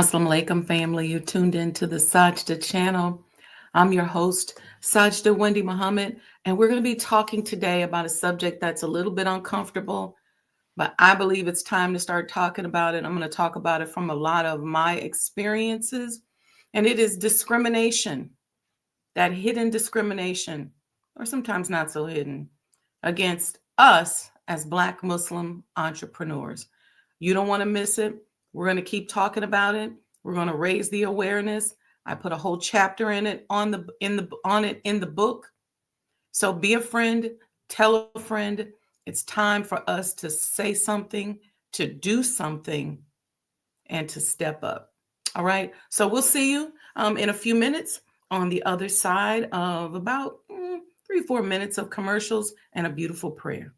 Assalamu alaikum, family. You tuned into the Sajdah channel. I'm your host, Sajdah Wendy Muhammad, and we're going to be talking today about a subject that's a little bit uncomfortable, but I believe it's time to start talking about it. I'm going to talk about it from a lot of my experiences, and it is discrimination, that hidden discrimination, or sometimes not so hidden, against us as Black Muslim entrepreneurs. You don't want to miss it. We're going to keep talking about it. We're going to raise the awareness. I put a whole chapter in it in the book. So be a friend, tell a friend. It's time for us to say something, to do something, and to step up. All right. So we'll see you in a few minutes on the other side of about 3-4 minutes of commercials and a beautiful prayer.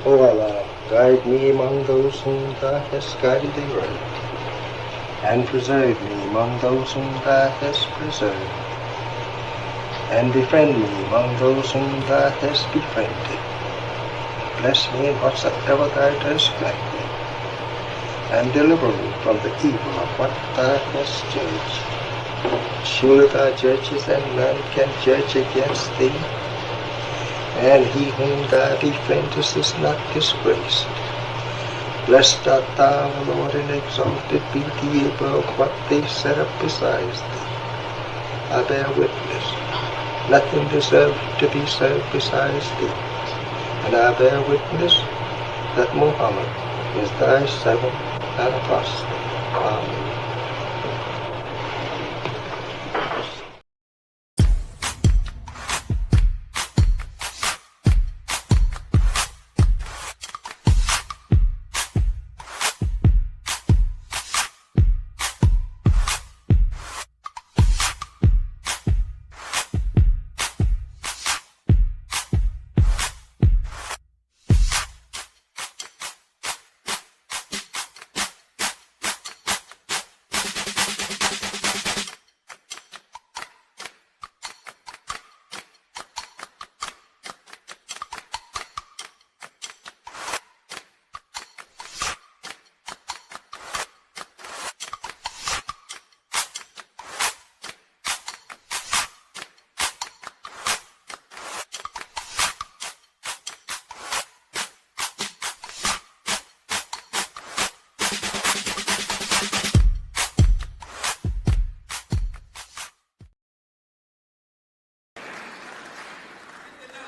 O Allah, guide me among those whom Thou hast guided aright, and preserve me among those whom Thou hast preserved, and befriend me among those whom Thou hast befriended. Bless me in whatsoever Thou dost grant me, and deliver me from the evil of what Thou hast judged. Surely Thou judgest, and none can judge against Thee. And he whom Thou befriendest is not disgraced. Blessed art Thou, O Lord, and exalted be Thee above what they set up besides Thee. I bear witness, nothing deserves to be served besides Thee. And I bear witness that Muhammad is Thy servant and apostle. Amen.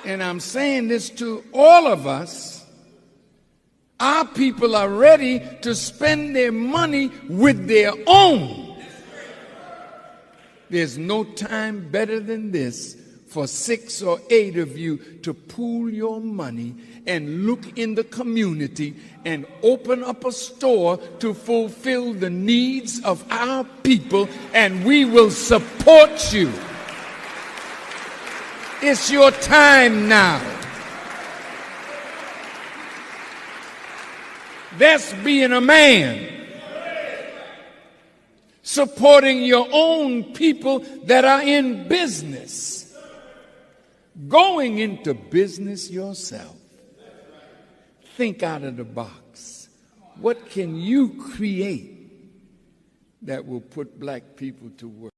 And I'm saying this to all of us. Our people are ready to spend their money with their own. There's no time better than this for 6 or 8 of you to pool your money and look in the community and open up a store to fulfill the needs of our people, and we will support you. It's your time now. That's being a man. Supporting your own people that are in business. Going into business yourself. Think out of the box. What can you create that will put black people to work.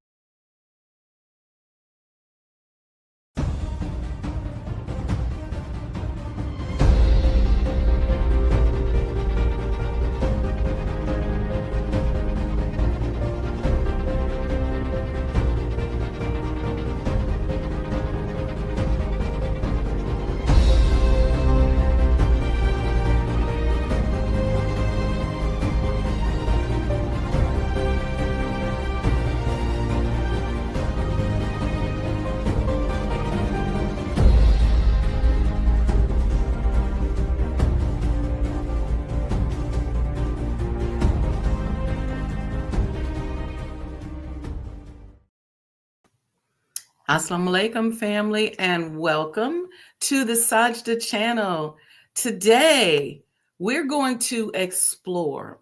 Assalamu alaikum, family, and welcome to the Sajdah channel. Today, we're going to explore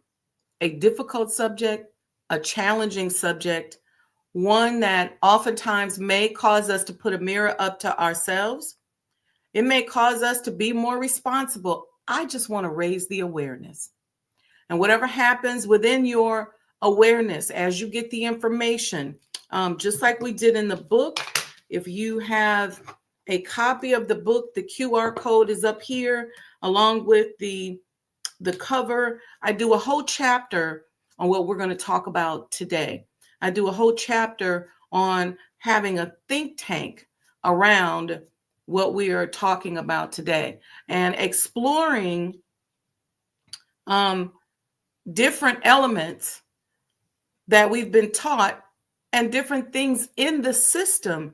a difficult subject, a challenging subject, one that oftentimes may cause us to put a mirror up to ourselves. It may cause us to be more responsible. I just want to raise the awareness. And whatever happens within your awareness as you get the information, just like we did in the book, if you have a copy of the book, the QR code is up here along with the cover. I do a whole chapter on what we're going to talk about today. I do a whole chapter on having a think tank around what we are talking about today and exploring different elements that we've been taught and different things in the system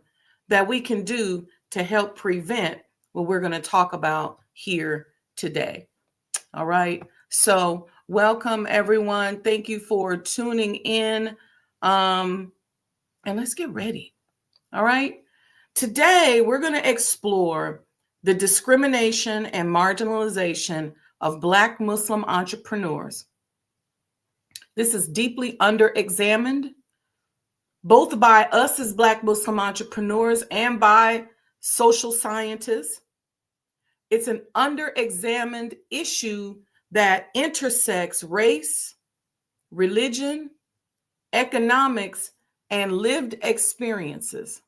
that we can do to help prevent what we're going to talk about here today. All right. So welcome, everyone. Thank you for tuning in. And let's get ready. All right. Today, we're going to explore the discrimination and marginalization of Black Muslim entrepreneurs. This is deeply underexamined, both by us as Black Muslim entrepreneurs and by social scientists. It's an underexamined issue that intersects race, religion, economics, and lived experiences.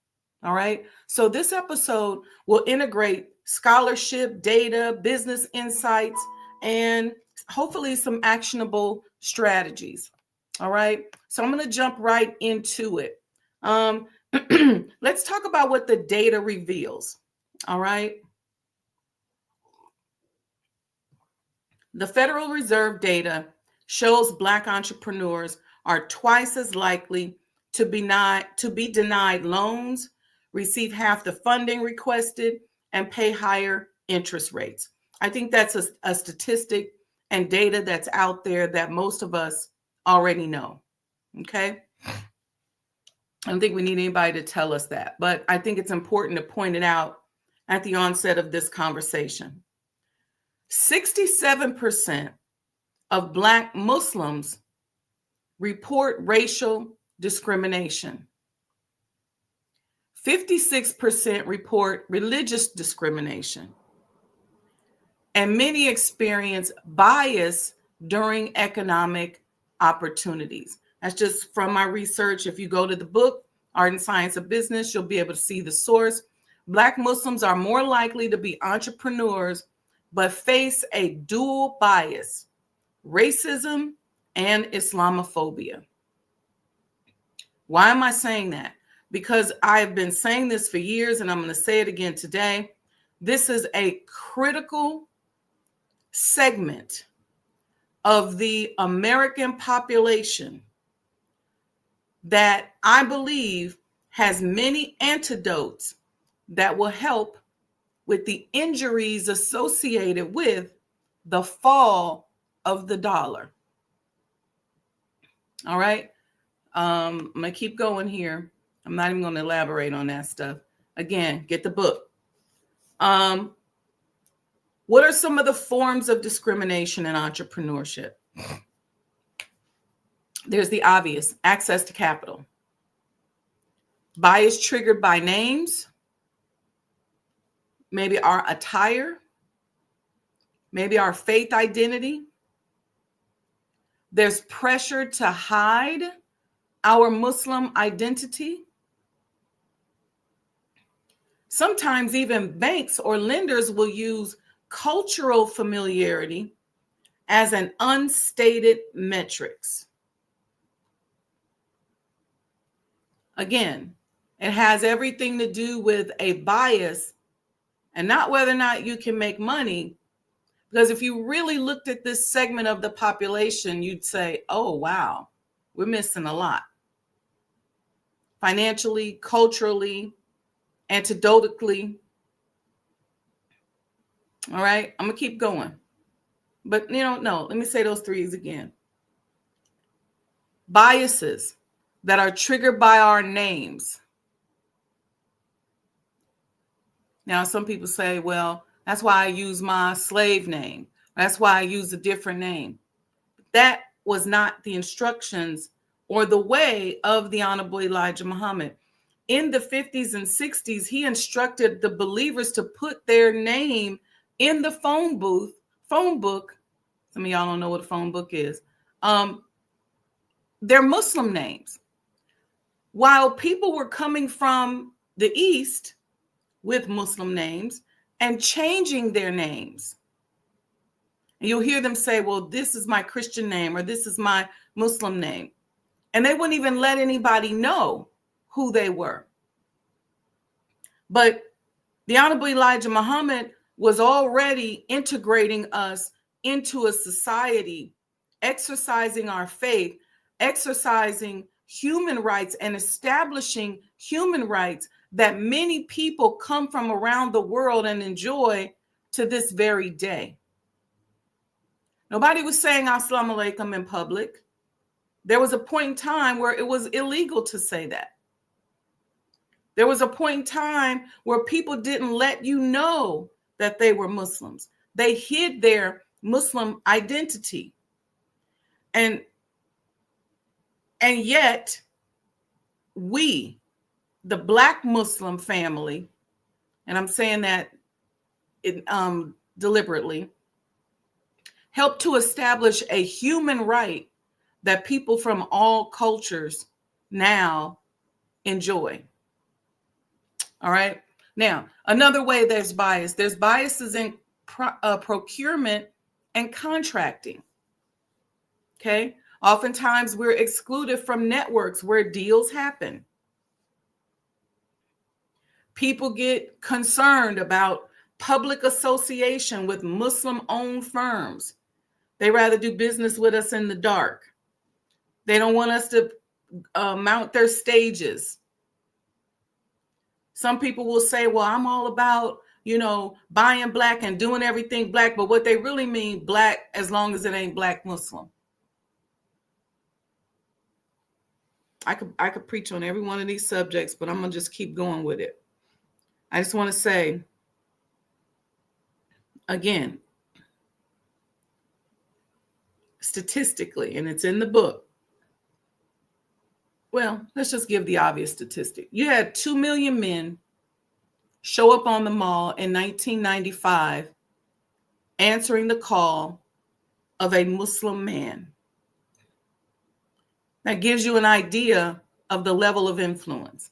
All right. So this episode will integrate scholarship, data, business insights, and hopefully some actionable strategies. All right. So I'm going to jump right into it. Let's talk about what the data reveals. All right. The Federal Reserve data shows Black entrepreneurs are twice as likely to be denied loans, receive half the funding requested, and pay higher interest rates. I think that's a statistic and data that's out there that most of us already know. Okay. I don't think we need anybody to tell us that, but I think it's important to point it out at the onset of this conversation. 67% of Black Muslims report racial discrimination. 56% report religious discrimination. And many experience bias during economic opportunities. That's just from my research. If you go to the book, Art and Science of Business, you'll be able to see the source. Black Muslims are more likely to be entrepreneurs, but face a dual bias, racism and Islamophobia. Why am I saying that? Because I've been saying this for years, and I'm going to say it again today. This is a critical segment of the American population that I believe has many antidotes that will help with the injuries associated with the fall of the dollar. All right. I'm going to keep going here. I'm not even going to elaborate on that stuff. Again, get the book. What are some of the forms of discrimination in entrepreneurship? There's the obvious: access to capital, bias triggered by names, maybe our attire, maybe our faith identity. There's pressure to hide our Muslim identity. Sometimes even banks or lenders will use cultural familiarity as an unstated metrics. Again, it has everything to do with a bias and not whether or not you can make money. Because if you really looked at this segment of the population, you'd say, oh, wow, we're missing a lot. Financially, culturally, anecdotally. All right, I'm going to keep going. But, no, let me say those threes again. Biases that are triggered by our names. Now, some people say, well, that's why I use my slave name. That's why I use a different name. That was not the instructions or the way of the Honorable Elijah Muhammad. In the 50s and 60s, he instructed the believers to put their name in the phone book. Some of y'all don't know what a phone book is. Their Muslim names. While people were coming from the East with Muslim names and changing their names. And you'll hear them say, well, this is my Christian name or this is my Muslim name. And they wouldn't even let anybody know who they were. But the Honorable Elijah Muhammad was already integrating us into a society, exercising our faith, exercising human rights and establishing human rights that many people come from around the world and enjoy to this very day. Nobody was saying Assalamu alaikum in public. There was a point in time where it was illegal to say that. There was a point in time where people didn't let you know that they were Muslims. They hid their Muslim identity. And yet, we, the Black Muslim family, and I'm saying that deliberately, helped to establish a human right that people from all cultures now enjoy. All right. Now, another way there's bias. There's biases in procurement and contracting. Okay. Oftentimes we're excluded from networks where deals happen. People get concerned about public association with Muslim-owned firms. They rather do business with us in the dark. They don't want us to mount their stages. Some people will say, well, I'm all about, buying Black and doing everything Black. But what they really mean, Black, as long as it ain't Black Muslim. I could preach on every one of these subjects, but I'm going to just keep going with it. I just want to say, again, statistically, and it's in the book. Well, let's just give the obvious statistic. You had 2 million men show up on the mall in 1995 answering the call of a Muslim man. That gives you an idea of the level of influence.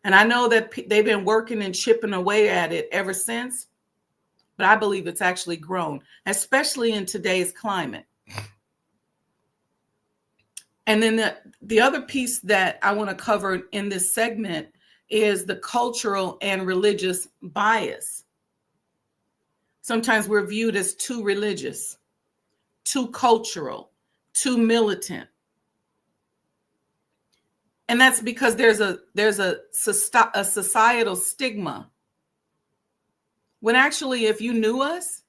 And I know that they've been working and chipping away at it ever since, but I believe it's actually grown, especially in today's climate. And then the other piece that I want to cover in this segment is the cultural and religious bias. Sometimes we're viewed as too religious, too cultural, too militant. And that's because there's a societal stigma. When actually, if you knew us,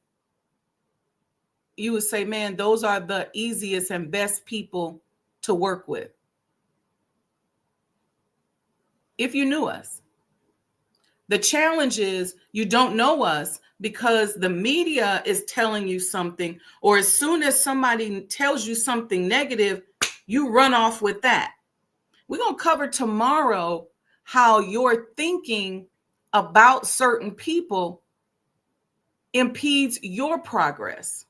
you would say, man, those are the easiest and best people to work with. If you knew us. The challenge is you don't know us because the media is telling you something, or as soon as somebody tells you something negative, you run off with that. We're going to cover tomorrow how your thinking about certain people impedes your progress.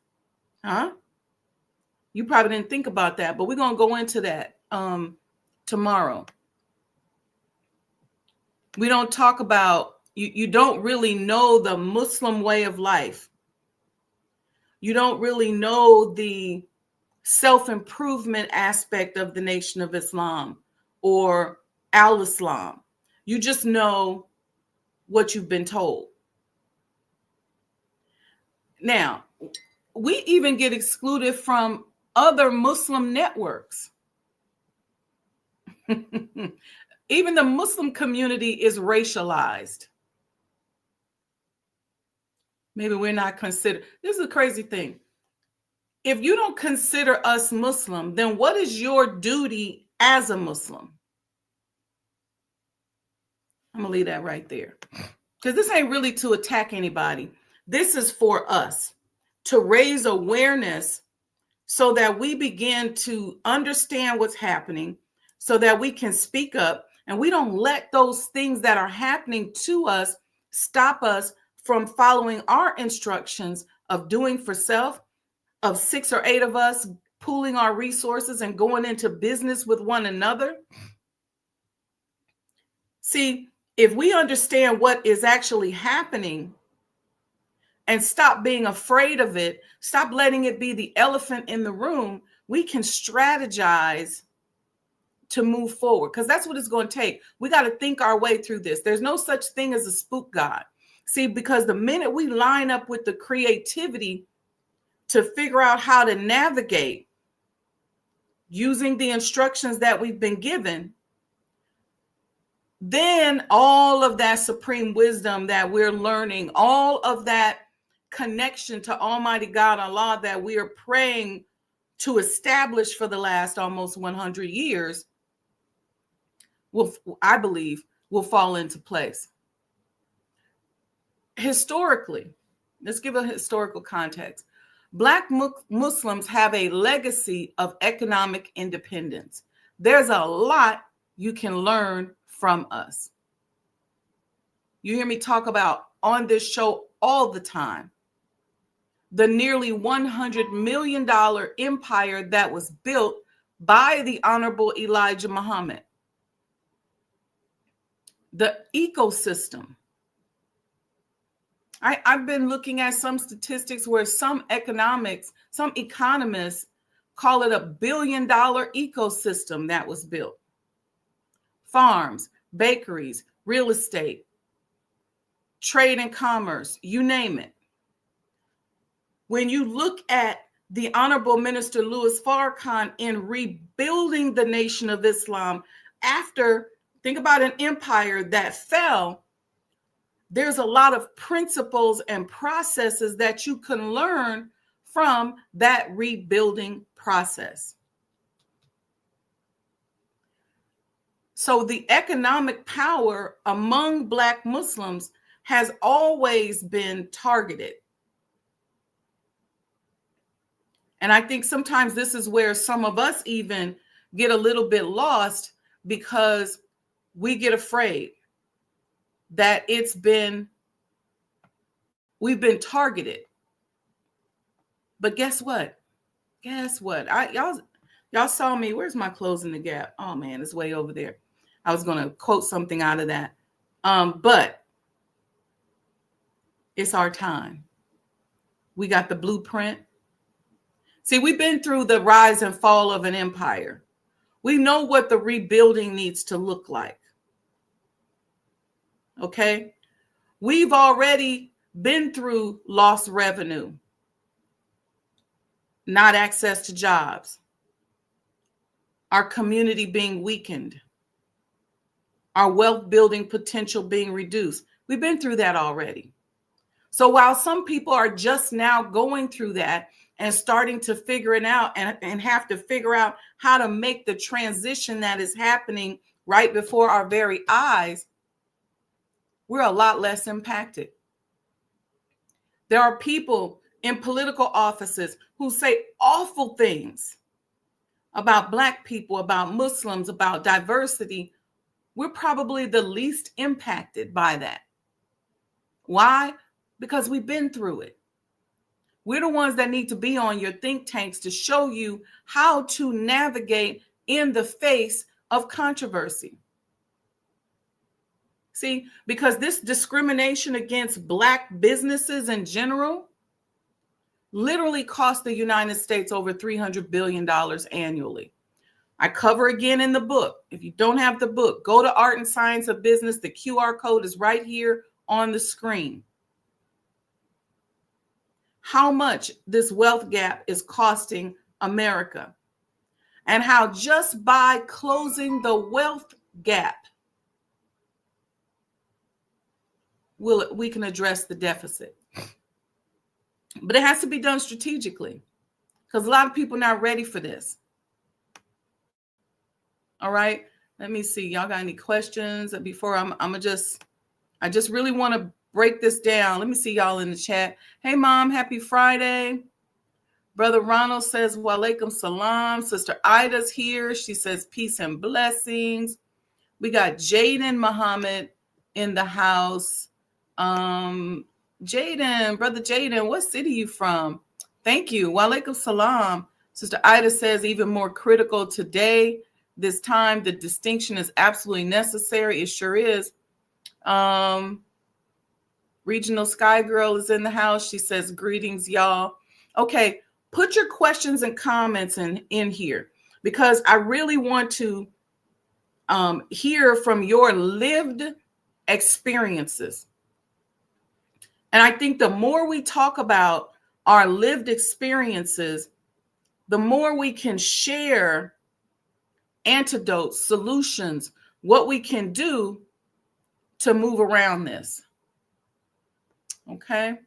Huh? You probably didn't think about that, but we're going to go into that tomorrow. We don't talk about, you don't really know the Muslim way of life. You don't really know the self-improvement aspect of the Nation of Islam or Al-Islam. You just know what you've been told. Now, we even get excluded from other Muslim networks. Even the Muslim community is racialized. Maybe we're not considered. This is a crazy thing. If you don't consider us Muslim, then what is your duty as a Muslim? I'm going to leave that right there. Because this ain't really to attack anybody. This is for us to raise awareness so that we begin to understand what's happening, so that we can speak up and we don't let those things that are happening to us stop us from following our instructions of doing for self, of 6 or 8 of us pooling our resources and going into business with one another. See, if we understand what is actually happening and stop being afraid of it, stop letting it be the elephant in the room, we can strategize to move forward, because that's what it's going to take. We got to think our way through this. There's no such thing as a spook God. See, because the minute we line up with the creativity to figure out how to navigate using the instructions that we've been given, then all of that supreme wisdom that we're learning, all of that connection to Almighty God, Allah, that we are praying to establish for the last almost 100 years, I believe, will fall into place. Historically, let's give a historical context. Black Muslims have a legacy of economic independence. There's a lot you can learn from us. You hear me talk about on this show all the time, the nearly $100 million empire that was built by the Honorable Elijah Muhammad. The ecosystem. I've been looking at some statistics where some economists call it a $1 billion ecosystem that was built. Farms, bakeries, real estate, trade and commerce, you name it. When you look at the Honorable Minister Louis Farrakhan in rebuilding the Nation of Islam after, think about an empire that fell, there's a lot of principles and processes that you can learn from that rebuilding process. So the economic power among Black Muslims has always been targeted. And I think sometimes this is where some of us even get a little bit lost, because we get afraid that we've been targeted. But guess what? Y'all saw me. Where's my closing the gap? Oh man, it's way over there. I was going to quote something out of that. But it's our time. We got the blueprint. See, we've been through the rise and fall of an empire. We know what the rebuilding needs to look like. Okay? We've already been through lost revenue, not access to jobs, our community being weakened, our wealth building potential being reduced. We've been through that already. So while some people are just now going through that and starting to figure it out and have to figure out how to make the transition that is happening right before our very eyes, we're a lot less impacted. There are people in political offices who say awful things about Black people, about Muslims, about diversity. We're probably the least impacted by that. Why? Because we've been through it. We're the ones that need to be on your think tanks to show you how to navigate in the face of controversy. See, because this discrimination against Black businesses in general literally cost the United States over $300 billion annually. I cover again in the book. If you don't have the book, go to Art and Science of Business. The QR code is right here on the screen. How much this wealth gap is costing America, and how just by closing the wealth gap, we can address the deficit. But it has to be done strategically, because a lot of people are not ready for this. All right, let me see. Y'all got any questions before I just really want to break this down. Let me see y'all in the chat. Hey, Mom, happy Friday. Brother Ronald says, Walaikum salam. Sister Ida's here. She says, peace and blessings. We got Jaden Muhammad in the house. Jaden, Brother Jaden, what city you from? Thank you. Walaikum salam. Sister Ida says, even more critical today. This time, the distinction is absolutely necessary. It sure is. Regional Sky Girl is in the house. She says, greetings, y'all. Okay, put your questions and comments in here, because I really want to hear from your lived experiences. And I think the more we talk about our lived experiences, the more we can share antidotes, solutions, what we can do to move around this. Okay.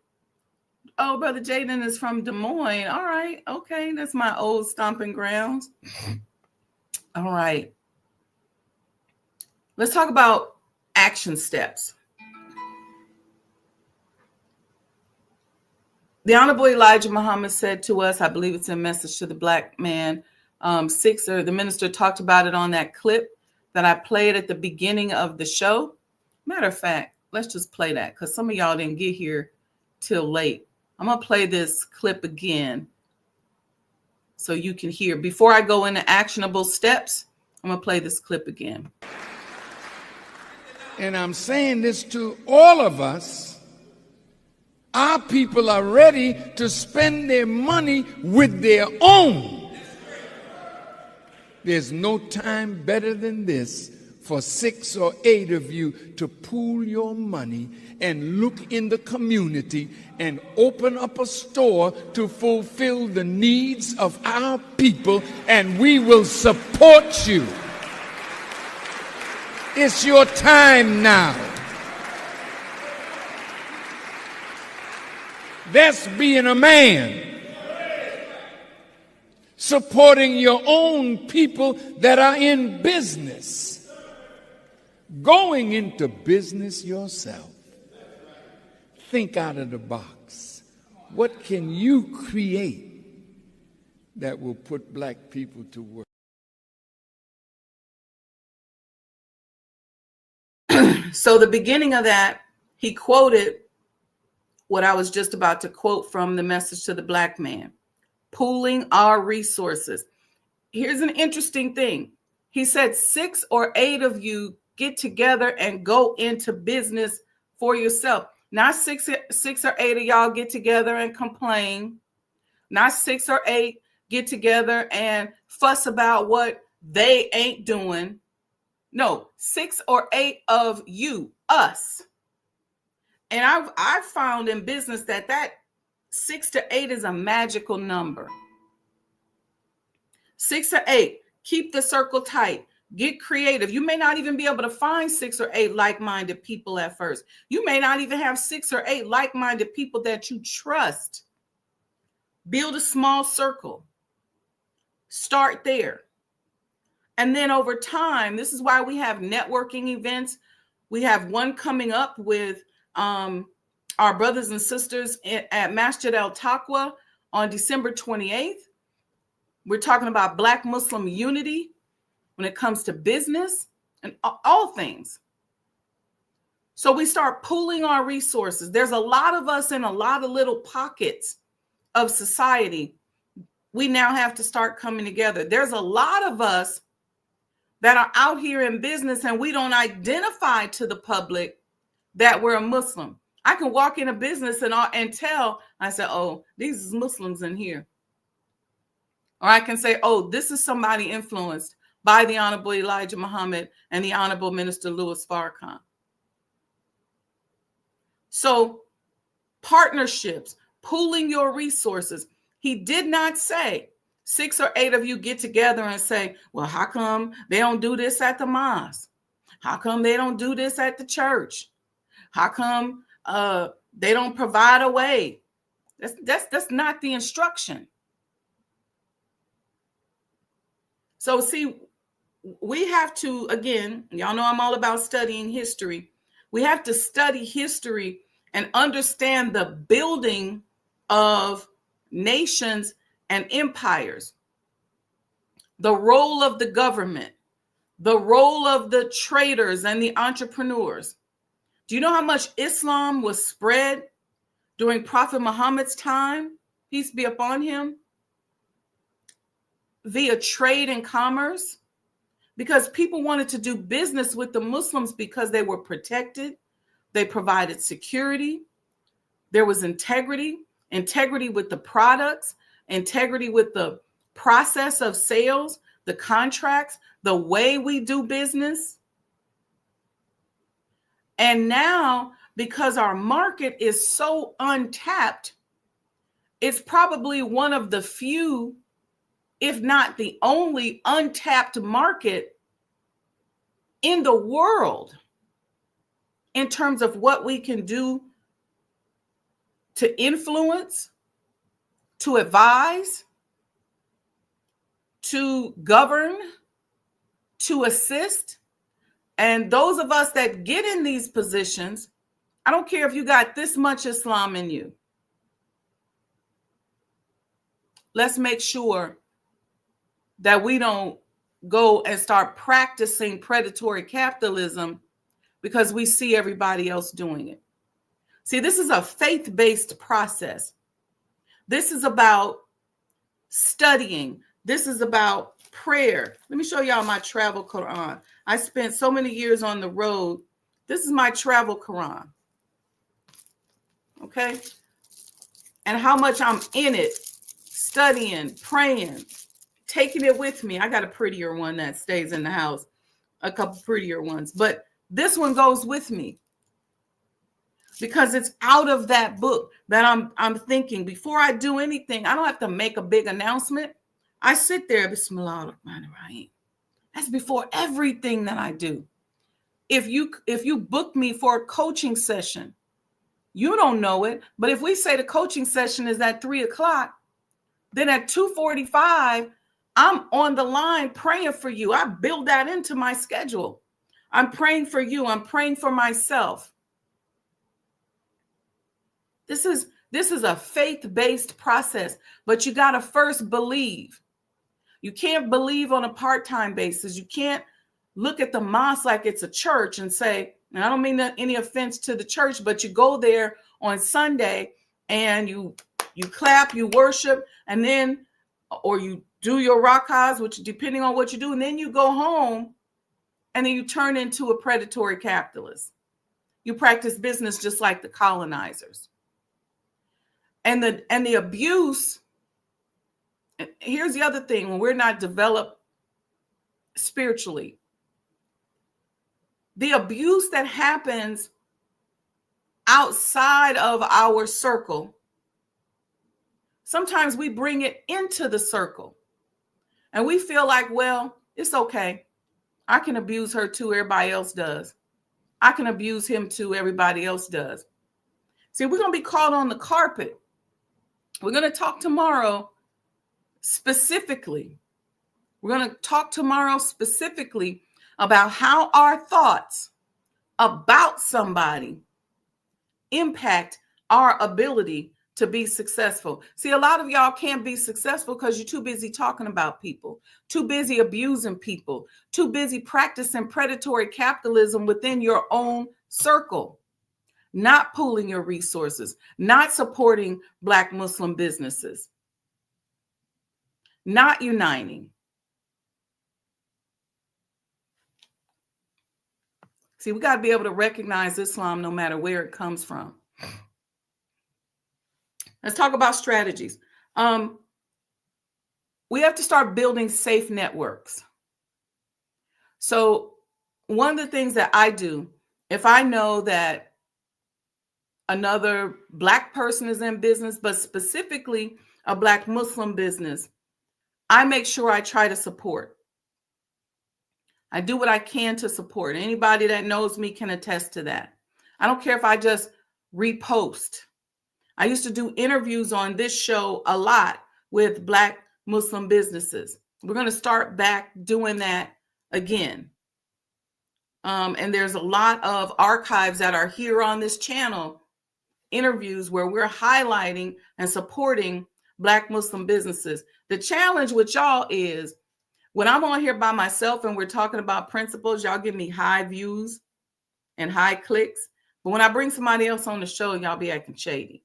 Oh, Brother Jaden is from Des Moines. All right. Okay. That's my old stomping grounds. All right. Let's talk about action steps. The Honorable Elijah Muhammad said to us, I believe it's a message to the Black man, the minister talked about it on that clip that I played at the beginning of the show. Matter of fact, let's just play that, because some of y'all didn't get here till late. I'm going to play this clip again so you can hear. Before I go into actionable steps, I'm going to play this clip again. And I'm saying this to all of us. Our people are ready to spend their money with their own. There's no time better than this for 6 or 8 of you to pool your money and look in the community and open up a store to fulfill the needs of our people, and we will support you. It's your time now. That's being a man. Supporting your own people that are in business. Going into business yourself. Think out of the box. What can you create that will put Black people to work? So the beginning of that, he quoted what I was just about to quote from the message to the Black man. Pooling our resources. Here's an interesting thing. He said 6 or 8 of you get together and go into business for yourself. Not six or 8 of y'all get together and complain. Not 6 or 8 get together and fuss about what they ain't doing. No, 6 or 8 of you, us. And I've found in business that 6 to 8 is a magical number. 6 or 8, keep the circle tight. Get creative. You may not even be able to find 6 or 8 like-minded people at first. You may not even have 6 or 8 like-minded people that you trust. Build a small circle. Start there. And then over time, this is why we have networking events. We have one coming up with our brothers and sisters at Masjid al-Taqwa on December 28th. We're talking about Black Muslim unity when it comes to business and all things. So we start pooling our resources. There's a lot of us in a lot of little pockets of society. We now have to start coming together. There's a lot of us that are out here in business and we don't identify to the public that we're a Muslim. I can walk in a business and tell, I say, oh, these is Muslims in here. Or I can say, oh, this is somebody influenced by the Honorable Elijah Muhammad and the Honorable Minister Louis Farrakhan. So partnerships, pooling your resources. He did not say 6 or 8 of you get together and say, well, how come they don't do this at the mosque? How come they don't do this at the church? How come they don't provide a way? That's not the instruction. So see, we have to, again, y'all know I'm all about studying history. We have to study history and understand the building of nations and empires, the role of the government, the role of the traders and the entrepreneurs. Do you know how much Islam was spread during Prophet Muhammad's time? Peace be upon him. Via trade and commerce, because people wanted to do business with the Muslims because they were protected. They provided security. There was integrity with the products, integrity with the process of sales, the contracts, the way we do business. And now, because our market is so untapped, it's probably one of the few, if not the only untapped market in the world in terms of what we can do to influence, to advise, to govern, to assist. And those of us that get in these positions, I don't care if you got this much Islam in you. Let's make sure that we don't go and start practicing predatory capitalism because we see everybody else doing it. See, this is a faith-based process. This is about studying. This is about prayer. Let me show y'all my travel Quran. I spent so many years on the road. This is my travel Quran. Okay? And how much I'm in it, studying, praying, taking it with me. I got a prettier one that stays in the house, a couple prettier ones, but this one goes with me because it's out of that book that I'm thinking before I do anything. I don't have to make a big announcement. I sit there, Bismillah ar-Rahman ar-Rahim. That's before everything that I do. If you book me for a coaching session, you don't know it, but if we say the coaching session is at 3:00, then at 2:45, I'm on the line praying for you. I build that into my schedule. I'm praying for you. I'm praying for myself. This is a faith-based process, but you got to first believe. You can't believe on a part-time basis. You can't look at the mosque like it's a church and say, and I don't mean any offense to the church, but you go there on Sunday and you clap, you worship, and then, or you do your rakahs, which depending on what you do, and then you go home and then you turn into a predatory capitalist. You practice business just like the colonizers. And the abuse, here's the other thing, when we're not developed spiritually, the abuse that happens outside of our circle, sometimes we bring it into the circle and we feel like, well, it's okay. I can abuse her too. Everybody else does. I can abuse him too. Everybody else does. See, we're going to be called on the carpet. We're going to talk tomorrow specifically. We're going to talk tomorrow specifically about how our thoughts about somebody impact our ability to be successful. See, a lot of y'all can't be successful because you're too busy talking about people, too busy abusing people, too busy practicing predatory capitalism within your own circle, not pooling your resources, not supporting Black Muslim businesses, not uniting. See, we got to be able to recognize Islam no matter where it comes from. Let's talk about strategies. We have to start building safe networks. So one of the things that I do, if I know that another Black person is in business, but specifically a Black Muslim business, I make sure I try to support. I do what I can to support. Anybody that knows me can attest to that. I don't care if I just repost. I used to do interviews on this show a lot with Black Muslim businesses. We're going to start back doing that again. And there's a lot of archives that are here on this channel, interviews where we're highlighting and supporting Black Muslim businesses. The challenge with y'all is when I'm on here by myself and we're talking about principles, y'all give me high views and high clicks. But when I bring somebody else on the show, y'all be acting shady.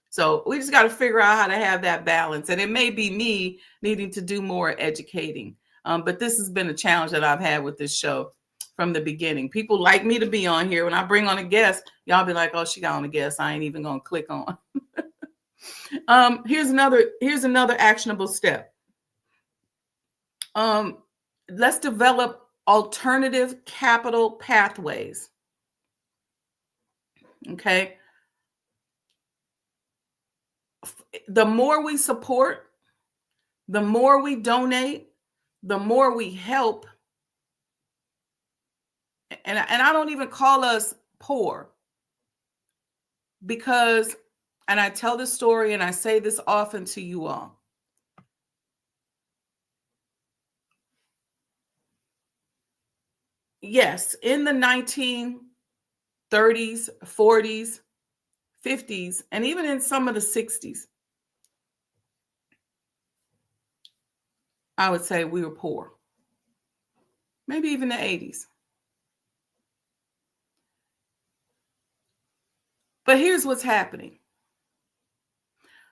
So we just got to figure out how to have that balance. And it may be me needing to do more educating. But this has been a challenge that I've had with this show from the beginning. People like me to be on here. When I bring on a guest, y'all be like, oh, she got on a guest. I ain't even going to click on. Here's another actionable step. Let's develop alternative capital pathways. Okay. The more we support, the more we donate, the more we help. And I don't even call us poor because, and I tell this story and I say this often to you all. Yes, in the 1930s, 40s, 50s, and even in some of the 60s, I would say we were poor. Maybe even the 80s. But here's what's happening.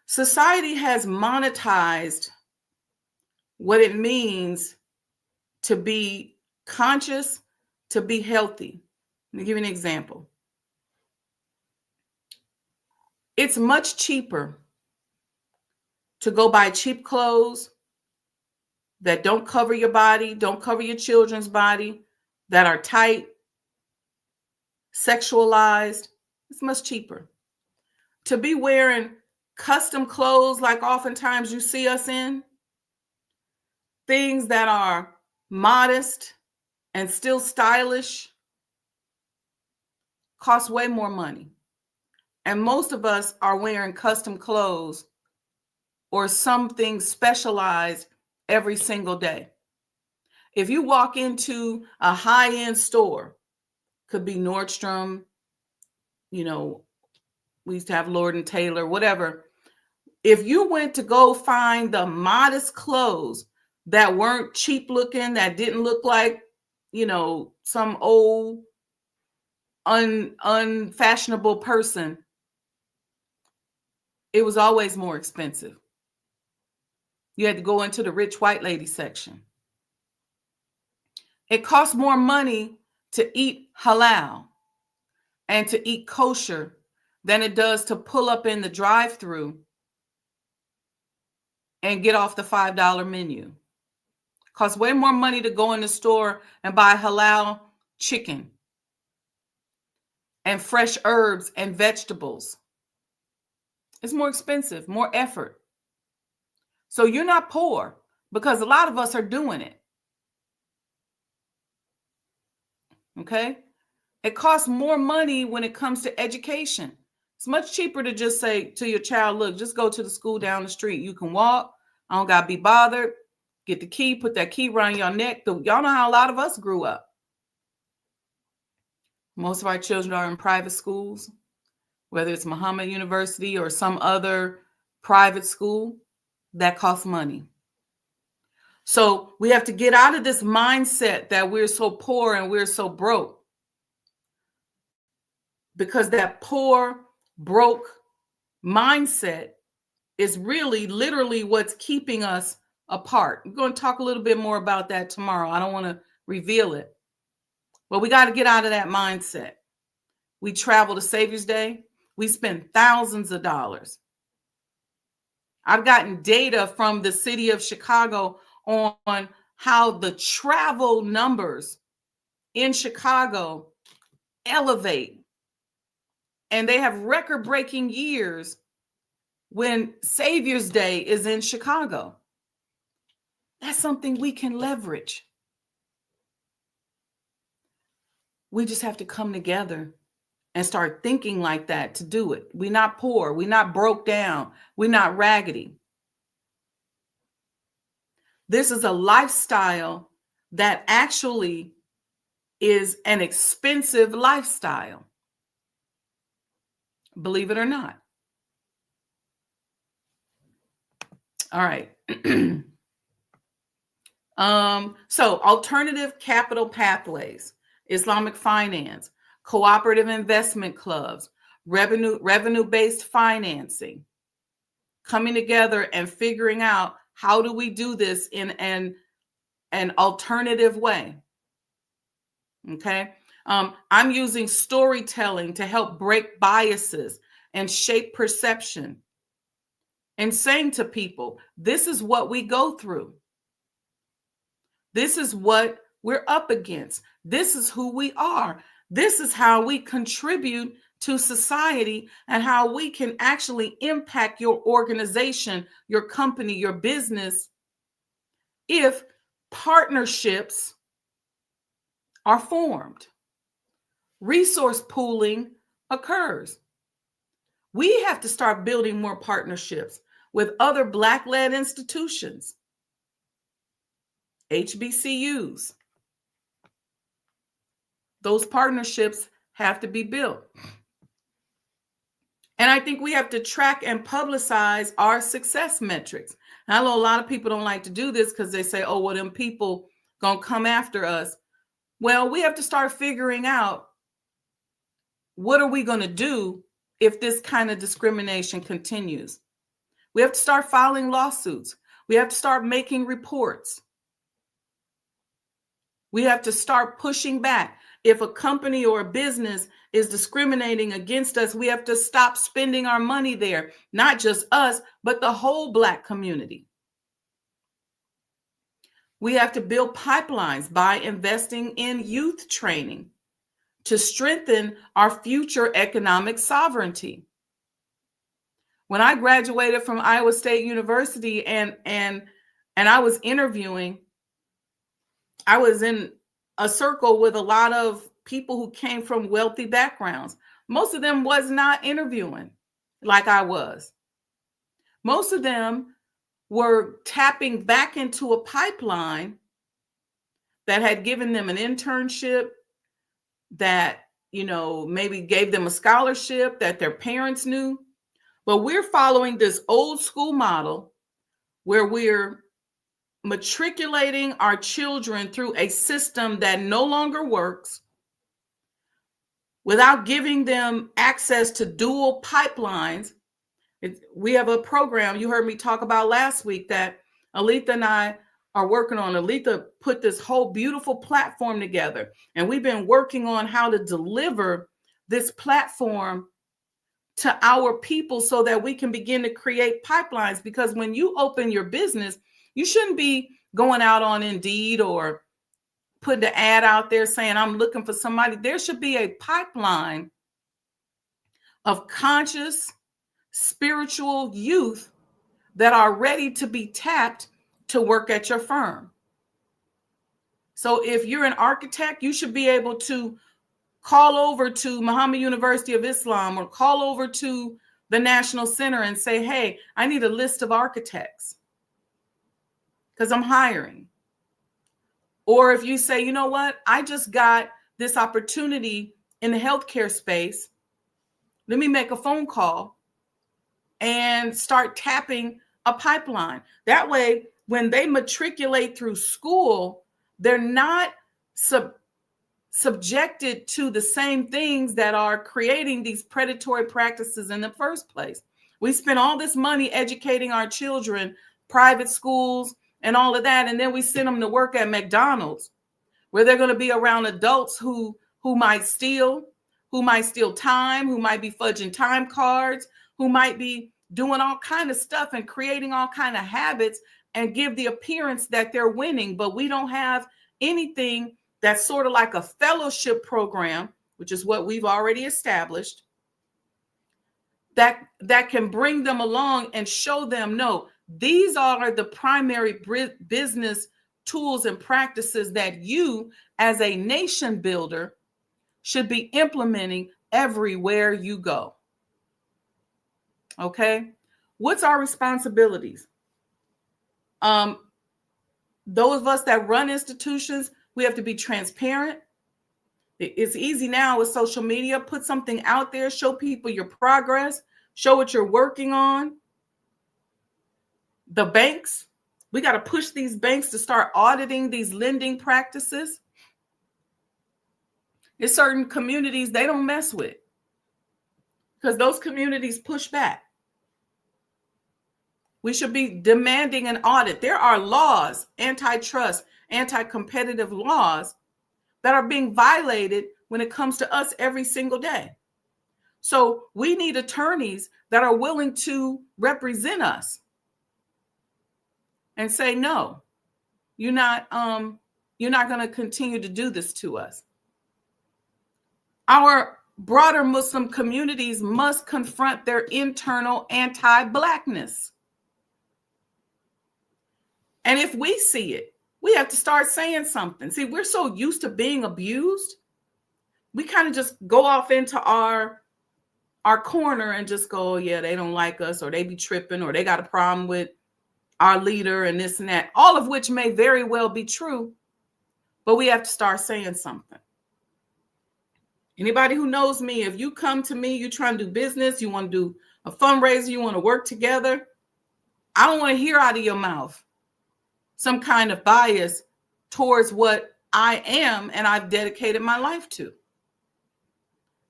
Society has monetized what it means to be conscious, to be healthy. Let me give you an example. It's much cheaper to go buy cheap clothes that don't cover your body, don't cover your children's body, that are tight, sexualized. It's much cheaper. To be wearing custom clothes like oftentimes you see us in, things that are modest and still stylish, cost way more money. And most of us are wearing custom clothes or something specialized every single day. If you walk into a high-end store, could be Nordstrom, we used to have Lord & Taylor, whatever. If you went to go find the modest clothes that weren't cheap looking, that didn't look like, some old, unfashionable person, it was always more expensive. You had to go into the rich white lady section. It costs more money to eat halal and to eat kosher than it does to pull up in the drive-thru and get off the $5 menu. It costs way more money to go in the store and buy halal chicken and fresh herbs and vegetables. It's more expensive, more effort. So you're not poor because a lot of us are doing it. Okay? It costs more money when it comes to education. It's much cheaper to just say to your child, look, just go to the school down the street. You can walk. I don't got to be bothered. Get the key, put that key around your neck. Y'all know how a lot of us grew up. Most of our children are in private schools, whether it's Muhammad University or some other private school. That costs money. So we have to get out of this mindset that we're so poor and we're so broke. Because that poor, broke mindset is really literally what's keeping us apart. We're going to talk a little bit more about that tomorrow. I don't want to reveal it. Well, we got to get out of that mindset. We travel to Savior's Day. We spend thousands of dollars. I've gotten data from the city of Chicago on how the travel numbers in Chicago elevate. And they have record-breaking years when Savior's Day is in Chicago. That's something we can leverage. We just have to come together and start thinking like that to do it. We're not poor. We're not broke down. We're not raggedy. This is a lifestyle that actually is an expensive lifestyle. Believe it or not. All right. So alternative capital pathways, Islamic finance, cooperative investment clubs, revenue-based financing, coming together and figuring out how do we do this in an alternative way. Okay. I'm using storytelling to help break biases and shape perception and saying to people, this is what we go through. This is what we're up against. This is who we are. This is how we contribute to society and how we can actually impact your organization, your company, your business if partnerships are formed. Resource pooling occurs. We have to start building more partnerships with other Black-led institutions, HBCUs. Those partnerships have to be built. And I think we have to track and publicize our success metrics. I know a lot of people don't like to do this because they say, oh, well, them people gonna come after us. Well, we have to start figuring out what are we going to do if this kind of discrimination continues. We have to start filing lawsuits. We have to start making reports. We have to start pushing back. If a company or a business is discriminating against us, we have to stop spending our money there. Not just us, but the whole Black community. We have to build pipelines by investing in youth training to strengthen our future economic sovereignty. When I graduated from Iowa State University and I was interviewing, I was in a circle with a lot of people who came from wealthy backgrounds. Most of them was not interviewing like I was. Most of them were tapping back into a pipeline that had given them an internship, that, you know, maybe gave them a scholarship that their parents knew. But we're following this old school model where we're matriculating our children through a system that no longer works without giving them access to dual pipelines. We have a program you heard me talk about last week that Aletha and I are working on. Aletha put this whole beautiful platform together, and we've been working on how to deliver this platform to our people so that we can begin to create pipelines. Because when you open your business, you shouldn't be going out on Indeed or putting the ad out there saying, I'm looking for somebody. There should be a pipeline of conscious, spiritual youth that are ready to be tapped to work at your firm. So if you're an architect, you should be able to call over to Muhammad University of Islam or call over to the National Center and say, hey, I need a list of architects because I'm hiring. Or if you say, you know what, I just got this opportunity in the healthcare space, let me make a phone call and start tapping a pipeline. That way, when they matriculate through school, they're not subjected to the same things that are creating these predatory practices in the first place. We spend all this money educating our children, private schools and all of that, and then we send them to work at McDonald's where they're going to be around adults who might steal time, who might be fudging time cards, who might be doing all kind of stuff and creating all kind of habits and give the appearance that they're winning. But we don't have anything that's sort of like a fellowship program, which is what we've already established, that can bring them along and show them, no, these are the primary business tools and practices that you as a nation builder should be implementing everywhere you go. Okay? What's our responsibilities? Those of us that run institutions, we have to be transparent. It's easy now with social media. Put something out there, show people your progress, show what you're working on. The banks, we got to push these banks to start auditing these lending practices. There's certain communities they don't mess with because those communities push back. We should be demanding an audit. There are laws, antitrust, anti-competitive laws that are being violated when it comes to us every single day. So we need attorneys that are willing to represent us and say, no, you're not going to continue to do this to us. Our broader Muslim communities must confront their internal anti-Blackness. And if we see it, we have to start saying something. See, we're so used to being abused. We kind of just go off into our corner and just go, oh, yeah, they don't like us, or they be tripping, or they got a problem with our leader and this and that, all of which may very well be true, but we have to start saying something. Anybody who knows me, if you come to me, you're trying to do business, you want to do a fundraiser, you want to work together, I don't want to hear out of your mouth some kind of bias towards what I am and I've dedicated my life to.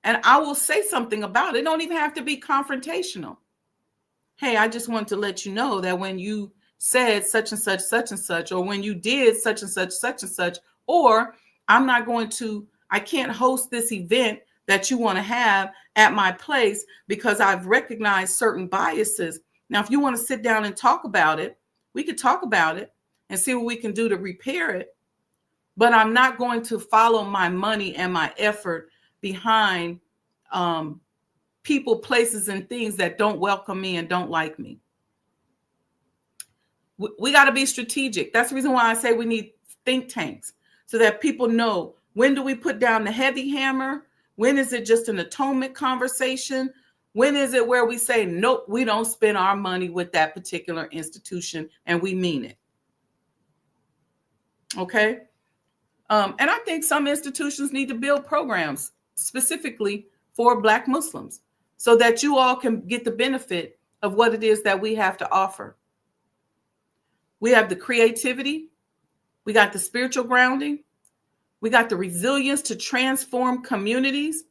And I will say something about it. It don't even have to be confrontational. Hey, I just want to let you know that when you said such and such, or when you did such and such, or I can't host this event that you want to have at my place because I've recognized certain biases. Now, if you want to sit down and talk about it, we could talk about it and see what we can do to repair it. But I'm not going to follow my money and my effort behind people, places, and things that don't welcome me and don't like me. We got to be strategic. That's the reason why I say we need think tanks, so that people know, when do we put down the heavy hammer? When is it just an atonement conversation? When is it where we say, nope, we don't spend our money with that particular institution and we mean it? Okay. And I think some institutions need to build programs specifically for Black Muslims so that you all can get the benefit of what it is that we have to offer. We have the creativity. We got the spiritual grounding. We got the resilience to transform communities.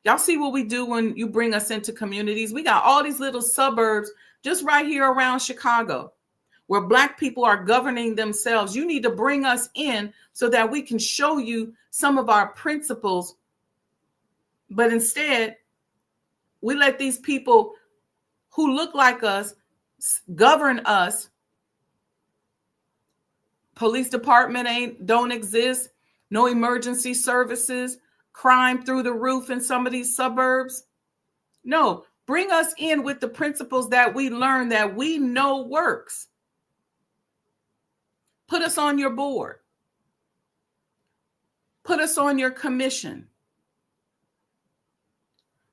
Y'all see what we do when you bring us into communities. We got all these little suburbs just right here around Chicago where Black people are governing themselves. You need to bring us in so that we can show you some of our principles. But instead, we let these people who look like us govern us. Police department don't exist. No emergency services. Crime through the roof in some of these suburbs. No, bring us in with the principles that we learn, that we know works. Put us on your board. Put us on your commission.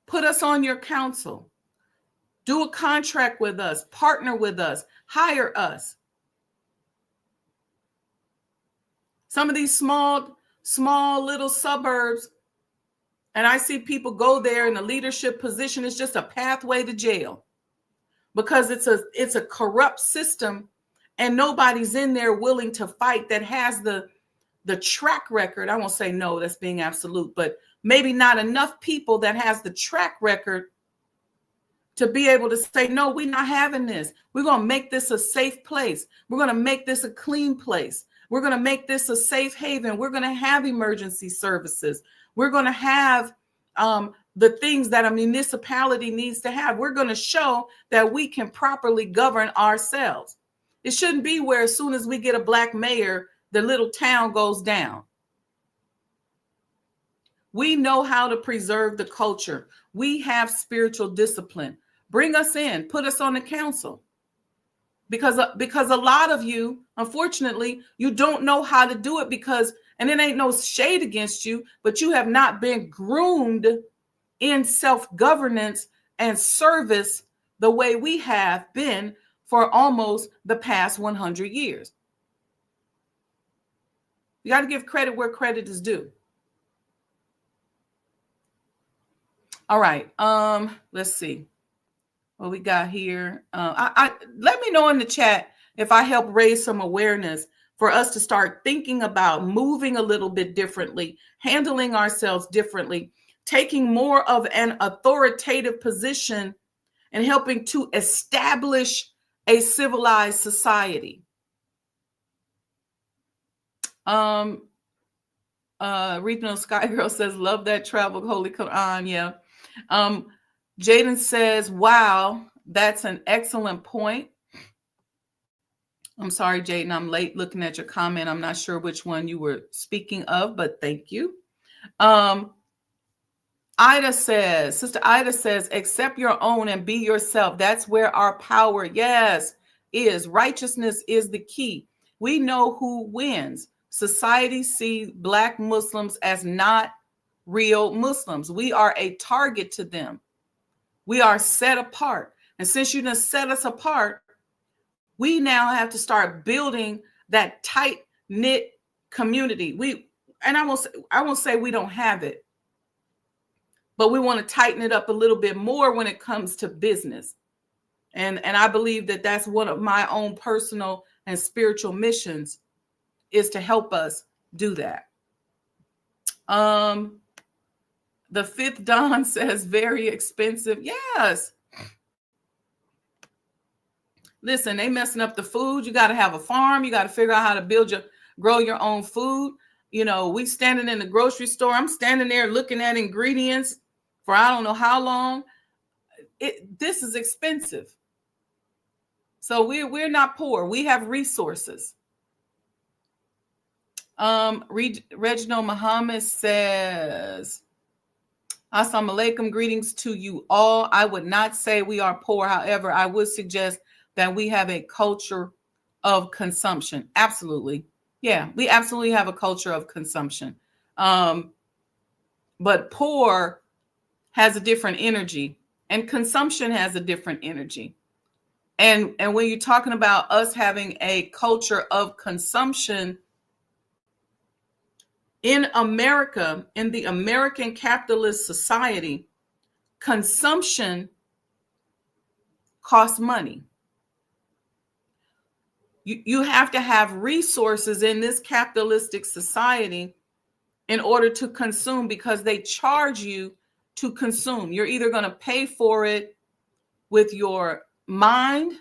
Put us on your council. Do a contract with us. Partner with us. Hire us. Some of these small little suburbs, and I see people go there in a leadership position, it's just a pathway to jail because it's a corrupt system and nobody's in there willing to fight that has the track record. I won't say no, that's being absolute, but maybe not enough people that has the track record to be able to say, no, we're not having this. We're going to make this a safe place. We're going to make this a clean place. We're going to make this a safe haven. We're going to have emergency services. We're going to have the things that a municipality needs to have. We're going to show that we can properly govern ourselves. It shouldn't be where as soon as we get a black mayor, the little town goes down. We know how to preserve the culture. We have spiritual discipline. Bring us in, put us on the council. Because a lot of you, unfortunately, you don't know how to do it and it ain't no shade against you, but you have not been groomed in self-governance and service the way we have been for almost the past 100 years. You got to give credit where credit is due. All right. Let's see what we got here. Let me know in the chat if I help raise some awareness for us to start thinking about moving a little bit differently, handling ourselves differently, taking more of an authoritative position and helping to establish a civilized society. Regional Sky Girl says, love that travel Holy Quran. Yeah. Jaden says, wow, that's an excellent point. I'm sorry, Jaden, I'm late looking at your comment. I'm not sure which one you were speaking of, but thank you. Ida says, Sister Ida says, accept your own and be yourself. That's where our power, yes, is. Righteousness is the key. We know who wins. Society sees Black Muslims as not real Muslims. We are a target to them. We are set apart. And since you done set us apart, we now have to start building that tight-knit community. I won't say we don't have it, but we want to tighten it up a little bit more when it comes to business. And I believe that that's one of my own personal and spiritual missions, is to help us do that. The Fifth Dawn says very expensive. Yes. Listen, they messing up the food. You got to have a farm. You got to figure out how to grow your own food. You know, we standing in the grocery store. I'm standing there looking at ingredients for I don't know how long. This is expensive. So we're not poor. We have resources. Reginald Muhammad says, Assalamu alaikum, greetings to you all. I would not say we are poor. However, I would suggest that we have a culture of consumption. Absolutely. Yeah, we absolutely have a culture of consumption. But poor has a different energy and consumption has a different energy. And when you're talking about us having a culture of consumption in America, in the American capitalist society, consumption costs money. You have to have resources in this capitalistic society in order to consume, because they charge you to consume. You're either going to pay for it with your mind,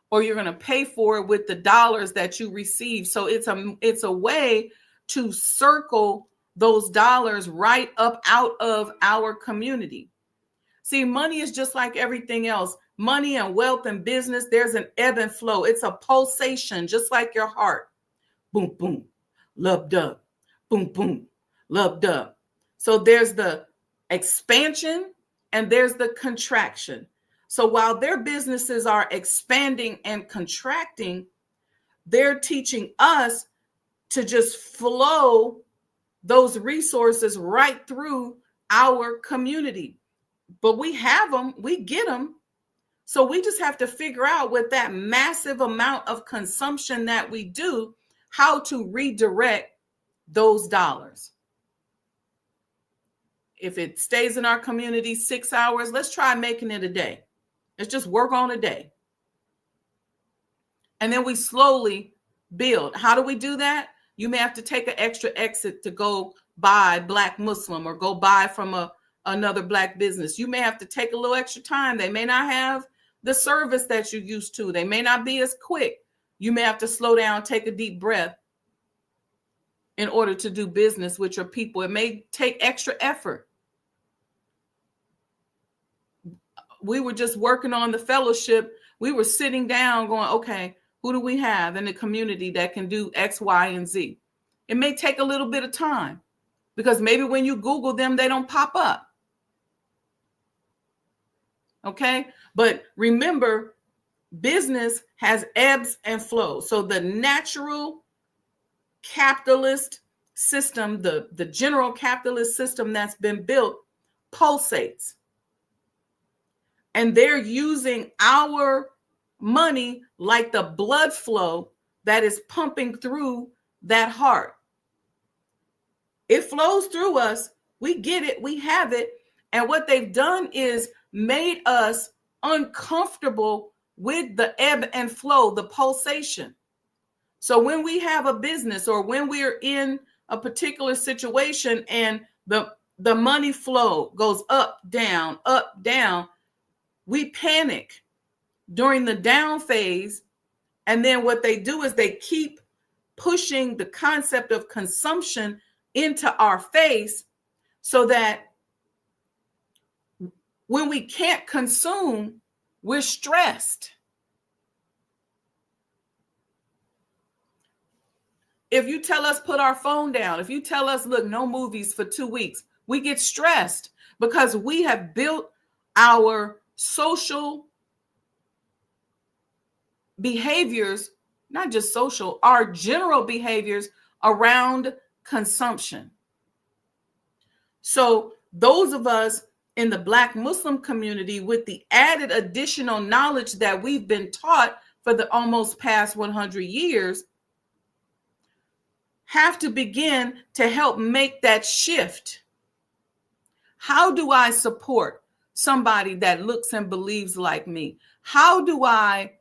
or you're going to pay for it with the dollars that you receive. So it's a way to circle those dollars right up out of our community. See, money is just like everything else. Money and wealth and business, there's an ebb and flow. It's a pulsation, just like your heart. Boom, boom, love, dub. Boom, boom, love, dub. So there's the expansion and there's the contraction. So while their businesses are expanding and contracting, they're teaching us to just flow those resources right through our community. But we have them, we get them. So we just have to figure out, with that massive amount of consumption that we do, how to redirect those dollars. If it stays in our community 6 hours, let's try making it a day. Let's just work on a day. And then we slowly build. How do we do that? You may have to take an extra exit to go buy Black Muslim or go buy from another Black business. You may have to take a little extra time. They may not have the service that you're used to. They may not be as quick. You may have to slow down, take a deep breath, in order to do business with your people. It may take extra effort. We were just working on the fellowship. We were sitting down going, okay, who do we have in the community that can do X, Y, and Z? It may take a little bit of time because maybe when you Google them, they don't pop up. Okay. But remember, business has ebbs and flows. So the natural capitalist system, the general capitalist system that's been built pulsates. And they're using our money like the blood flow that is pumping through that heart. It flows through us. We get it. We have it. And what they've done is made us uncomfortable with the ebb and flow, the pulsation. So when we have a business or when we're in a particular situation and the money flow goes up, down, we panic during the down phase. And then what they do is they keep pushing the concept of consumption into our face so that when we can't consume, we're stressed. If you tell us put our phone down, if you tell us, look, no movies for 2 weeks, we get stressed because we have built our social behaviors, not just social, our general behaviors around consumption. So those of us in the Black Muslim community with the added additional knowledge that we've been taught for the almost past 100 years have to begin to help make that shift. How do I support somebody that looks and believes like me? How do I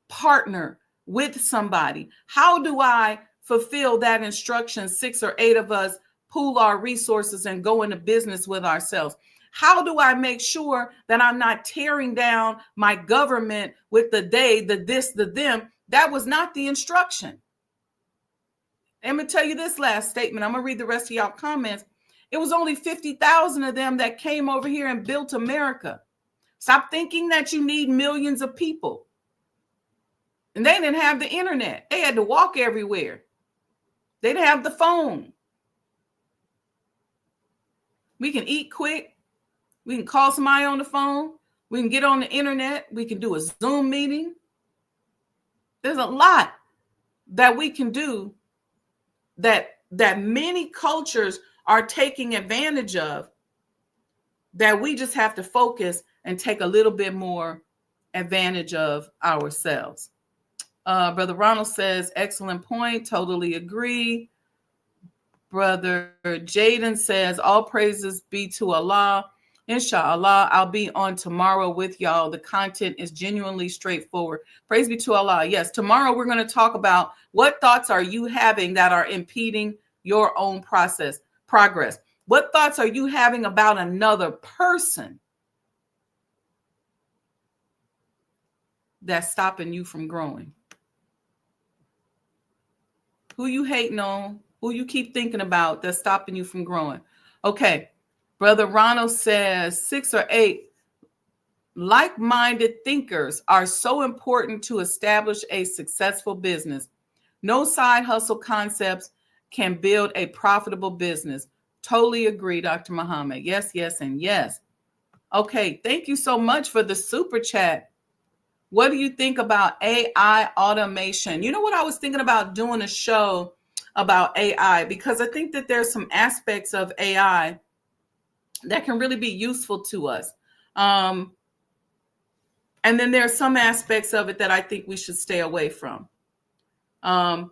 partner with somebody? How do I fulfill that instruction? 6 or 8 of us pool our resources and go into business with ourselves. How do I make sure that I'm not tearing down my government with the they, the this, the them? That was not the instruction. Let me tell you this last statement. I'm going to read the rest of y'all comments. It was only 50,000 of them that came over here and built America. Stop thinking that you need millions of people. And they didn't have the internet. They had to walk everywhere. They didn't have the phone. We can eat quick. We can call somebody on the phone. We can get on the internet. We can do a Zoom meeting. There's a lot that we can do that many cultures are taking advantage of, that we just have to focus and take a little bit more advantage of ourselves. Brother Ronald says, excellent point. Totally agree. Brother Jaden says, all praises be to Allah. Inshallah, I'll be on tomorrow with y'all. The content is genuinely straightforward. Praise be to Allah. Yes, tomorrow we're going to talk about what thoughts are you having that are impeding your own progress. What thoughts are you having about another person that's stopping you from growing? Who you hating on? Who you keep thinking about that's stopping you from growing? Okay. Brother Ronald says 6 or 8 like-minded thinkers are so important to establish a successful business. No side hustle concepts can build a profitable business. Totally agree, Dr. Muhammad. Yes, yes, and yes. Okay, thank you so much for the super chat. What do you think about AI automation? You know what, I was thinking about doing a show about AI because I think that there's some aspects of AI that can really be useful to us. And then there are some aspects of it that I think we should stay away from. I'll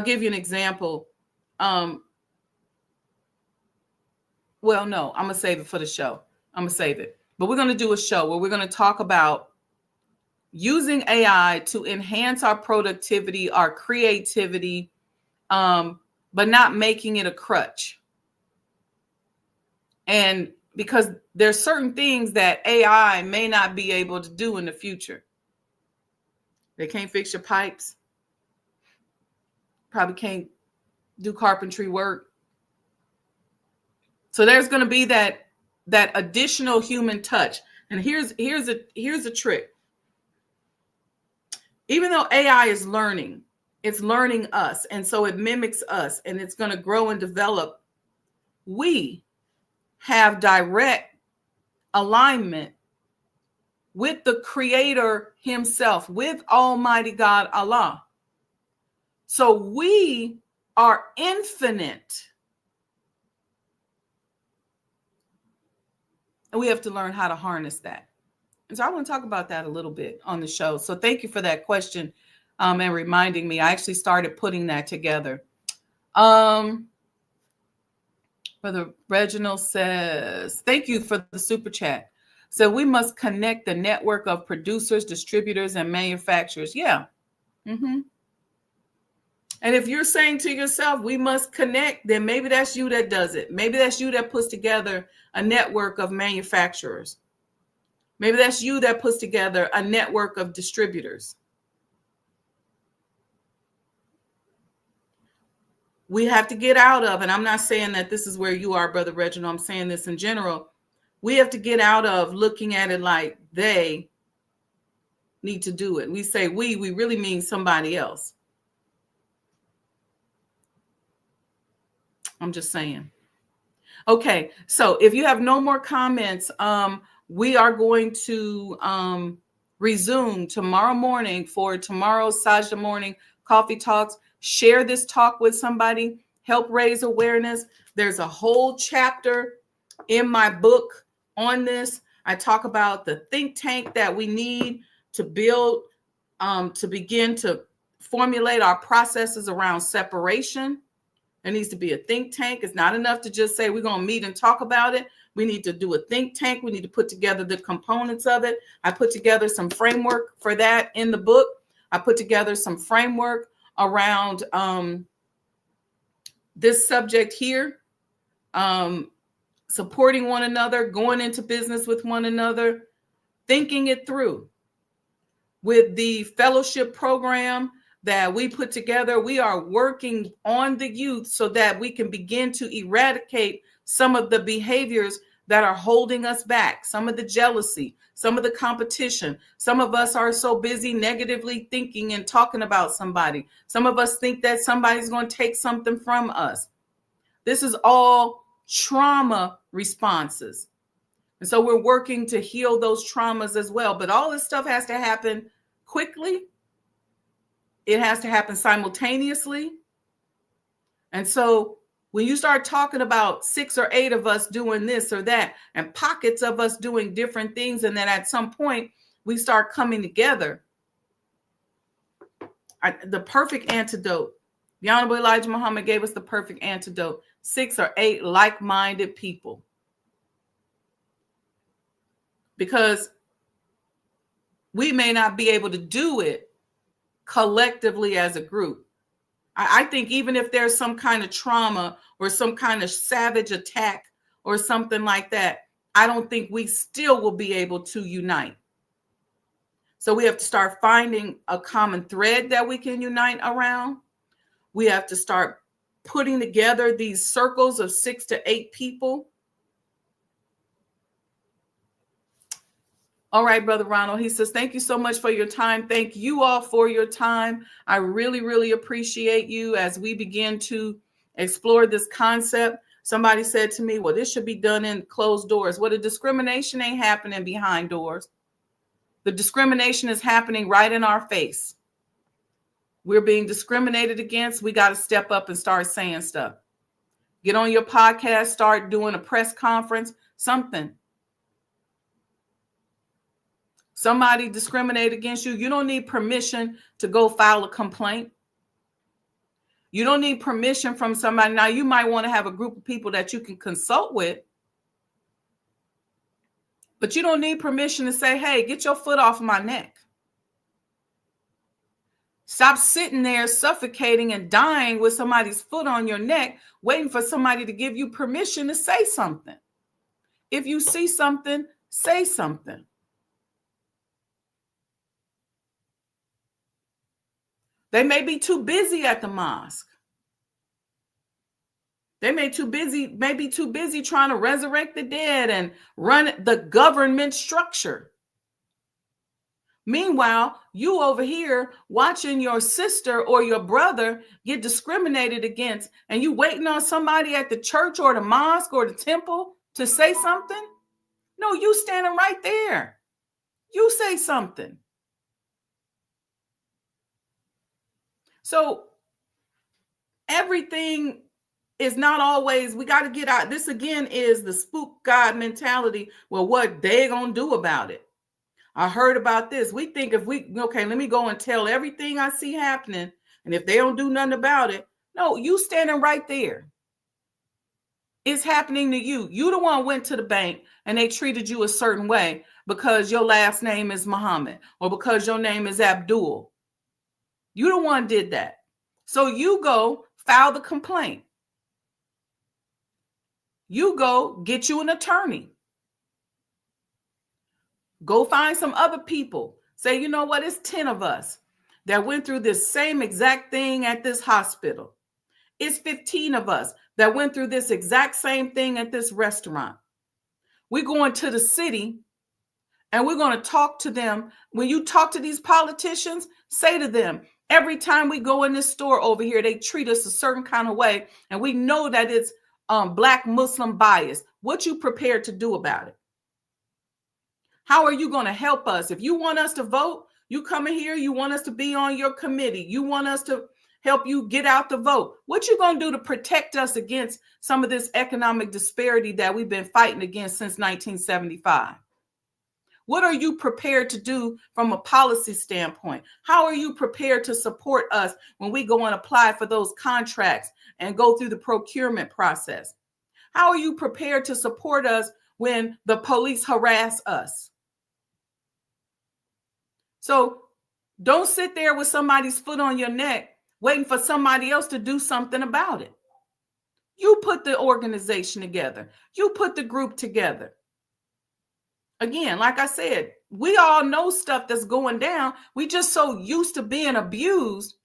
give you an example. Well, no, I'm going to save it for the show. I'm going to save it. But we're going to do a show where we're going to talk about using AI to enhance our productivity, our creativity, but not making it a crutch. And because there's certain things that AI may not be able to do in the future. They can't fix your pipes. Probably can't do carpentry work. So there's going to be that additional human touch. And here's a trick. Even though AI is learning, it's learning us, and so it mimics us, and it's going to grow and develop. We have direct alignment with the Creator himself, with Almighty God Allah. So we are infinite. And we have to learn how to harness that. And so I want to talk about that a little bit on the show. So thank you for that question and reminding me. I actually started putting that together. Brother Reginald says, thank you for the super chat. So we must connect the network of producers, distributors, and manufacturers. Yeah. Mm-hmm. And if you're saying to yourself, we must connect, then maybe that's you that does it. Maybe that's you that puts together a network of manufacturers. Maybe that's you that puts together a network of distributors. We have to get out of, and I'm not saying that this is where you are, Brother Reginald, I'm saying this in general. We have to get out of looking at it like they need to do it. We say we really mean somebody else. I'm just saying. Okay, so if you have no more comments, we are going to resume tomorrow morning for tomorrow's Sajdah Morning Coffee Talks. Share this talk with somebody. Help raise awareness. There's a whole chapter in my book on this. I talk about the think tank that we need to build, to begin to formulate our processes around separation. There needs to be a think tank. It's not enough to just say we're going to meet and talk about it. We need to do a think tank. We need to put together the components of it. I put together some framework for that in the book. I put together some framework around this subject here, supporting one another, going into business with one another, thinking it through. With the fellowship program that we put together, we are working on the youth so that we can begin to eradicate some of the behaviors that are holding us back, some of the jealousy, some of the competition. Some of us are so busy negatively thinking and talking about somebody. Some of us think that somebody's going to take something from us. This is all trauma responses. And so we're working to heal those traumas as well. But all this stuff has to happen quickly. It has to happen simultaneously. And so when you start talking about 6 or 8 of us doing this or that, and pockets of us doing different things, and then at some point we start coming together, the perfect antidote, the Honorable Elijah Muhammad gave us the perfect antidote: 6 or 8 like-minded people. Because we may not be able to do it collectively as a group. I think even if there's some kind of trauma or some kind of savage attack or something like that, I don't think we still will be able to unite. So we have to start finding a common thread that we can unite around. We have to start putting together these circles of 6 to 8 people. All right, Brother Ronald, he says, thank you so much for your time. Thank you all for your time. I really, really appreciate you as we begin to explore this concept. Somebody said to me, well, this should be done in closed doors. Well, the discrimination ain't happening behind doors. The discrimination is happening right in our face. We're being discriminated against. We got to step up and start saying stuff. Get on your podcast, start doing a press conference, something. Somebody discriminate against you. You don't need permission to go file a complaint. You don't need permission from somebody. Now, you might want to have a group of people that you can consult with, but you don't need permission to say, hey, get your foot off my neck. Stop sitting there suffocating and dying with somebody's foot on your neck, waiting for somebody to give you permission to say something. If you see something, say something. They may be too busy at the mosque. They may be too busy trying to resurrect the dead and run the government structure. Meanwhile, you over here watching your sister or your brother get discriminated against, and you waiting on somebody at the church or the mosque or the temple to say something? No, you standing right there. You say something. So everything is not always, we got to get out. This again is the spook God mentality. Well, what they gonna do about it? I heard about this. We think let me go and tell everything I see happening. And if they don't do nothing about it, no, you standing right there. It's happening to you. You the one went to the bank and they treated you a certain way because your last name is Muhammad or because your name is Abdul. You the one did that. So you go file the complaint. You go get you an attorney. Go find some other people. Say, you know what? It's 10 of us that went through this same exact thing at this hospital. It's 15 of us that went through this exact same thing at this restaurant. We're going to the city and we're going to talk to them. When you talk to these politicians, say to them, every time we go in this store over here, they treat us a certain kind of way. And we know that it's Black Muslim bias. What you prepared to do about it? How are you going to help us? If you want us to vote, you come in here, you want us to be on your committee. You want us to help you get out the vote. What you going to do to protect us against some of this economic disparity that we've been fighting against since 1975? What are you prepared to do from a policy standpoint? How are you prepared to support us when we go and apply for those contracts and go through the procurement process? How are you prepared to support us when the police harass us? So don't sit there with somebody's foot on your neck waiting for somebody else to do something about it. You put the organization together. You put the group together. Again, like I said, we all know stuff that's going down. We just so used to being abused.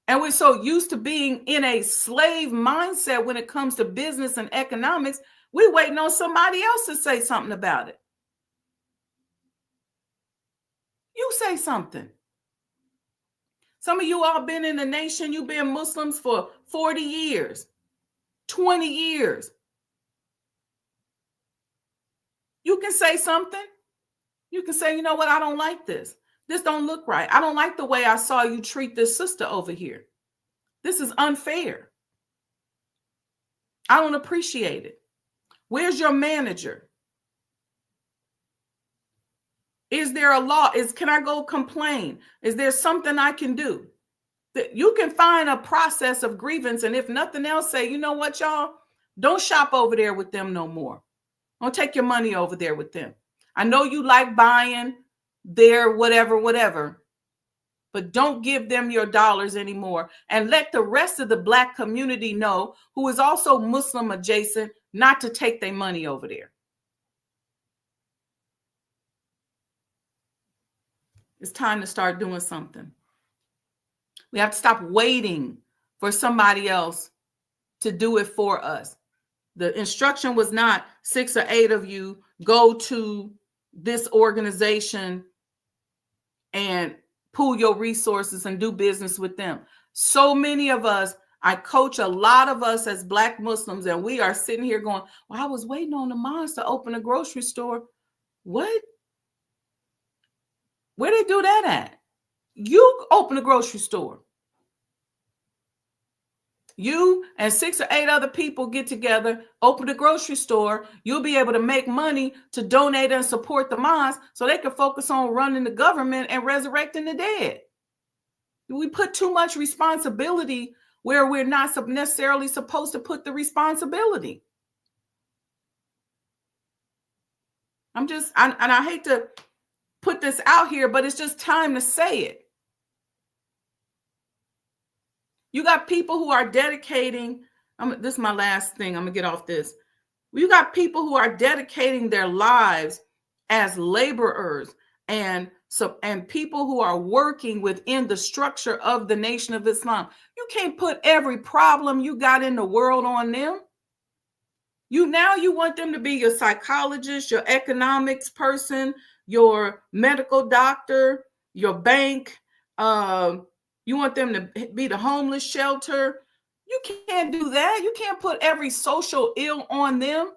And we're so used to being in a slave mindset when it comes to business and economics. We're waiting on somebody else to say something about it. You say something. Some of you all been in the nation, you've been Muslims for 40 years, 20 years. You can say something. You can say, you know what, I don't like this. This don't look right. I don't like the way I saw you treat this sister over here. This is unfair. I don't appreciate it. Where's your manager? Is there a law? Can I go complain? Is there something I can do? You can find a process of grievance. And if nothing else, say, you know what, y'all, don't shop over there with them no more. Don't take your money over there with them. I know you like buying their whatever, but don't give them your dollars anymore. And let the rest of the Black community know, who is also Muslim adjacent, not to take their money over there. It's time to start doing something. We have to stop waiting for somebody else to do it for us. The instruction was not 6 or 8 of you go to this organization and pool your resources and do business with them. So many of us, I coach a lot of us as Black Muslims, and we are sitting here going, well, I was waiting on the moms to open a grocery store. What? Where they do that at? You open a grocery store. You and 6 or 8 other people get together, open a grocery store. You'll be able to make money to donate and support the mosque so they can focus on running the government and resurrecting the dead. We put too much responsibility where we're not necessarily supposed to put the responsibility. I hate to put this out here, but it's just time to say it. You got people who are dedicating, this is my last thing, I'm gonna get off this. You got people who are dedicating their lives as laborers and So, and people who are working within the structure of the Nation of Islam. You can't put every problem you got in the world on them. You want them to be your psychologist, your economics person, your medical doctor, your bank. You want them to be the homeless shelter. You can't do that. You can't put every social ill on them.